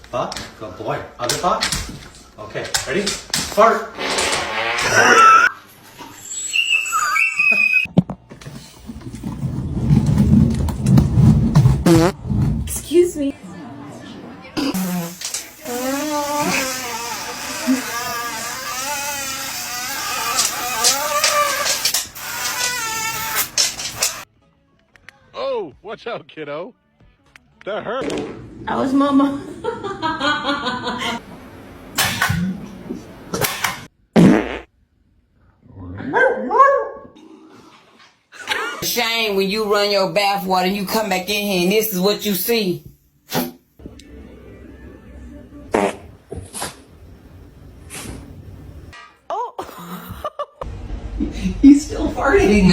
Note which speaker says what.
Speaker 1: Paw? Good boy. Other paw? Okay, ready? Fart!
Speaker 2: Excuse me.
Speaker 3: Oh, watch out, kiddo. That hurt.
Speaker 2: I was mama.
Speaker 4: Shame when you run your bathwater, you come back in here and this is what you see. He's still farting.